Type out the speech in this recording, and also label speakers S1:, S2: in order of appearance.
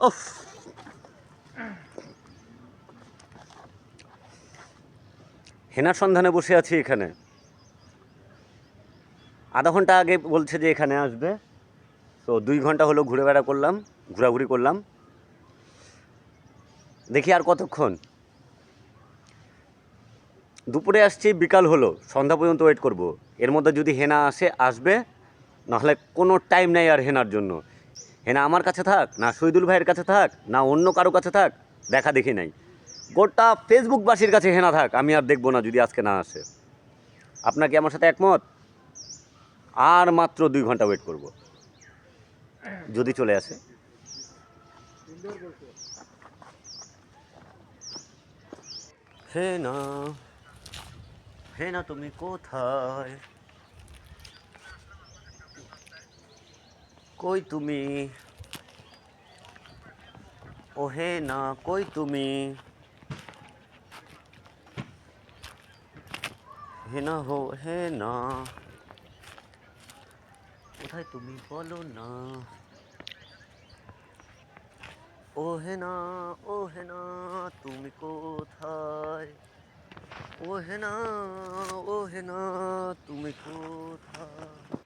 S1: ওফ, হেনার সন্ধানে বসে আছি এখানে। আধা ঘন্টা আগে বলছে যে এখানে আসবে, তো 2 ঘন্টা হলো ঘোরাঘুরি করলাম। দেখি আর কতক্ষণ। দুপুরে আসছি, বিকাল হলো, সন্ধ্যা পর্যন্ত ওয়েট করব। এর মধ্যে যদি হেনা আসবে, নাহলে কোনো টাইম নেই আর হেনার জন্য। হেনা আমার কাছে থাক, না শহীদুল ভাইয়ের কাছে থাক, না অন্য কারো কাছে থাক, দেখা দেখি নাই। গোটা ফেসবুকবাসীর কাছে হেনা থাক, আমি আর দেখবো না যদি আজকে না আসে। আপনার কি আমার সাথে একমত? আর মাত্র 2 ঘন্টা ওয়েট করব, যদি চলে আসে। হেনা, হেনা তুমি কোথায়? কই তুমি? ও হেনা, কই তুমি? হেনা হো হেনা, কোথায় তুমি বলো না? ও হেনা, ও হেনা, তুমি কোথায়? ও হেনা, ও হেনা, তুমি কোথায়?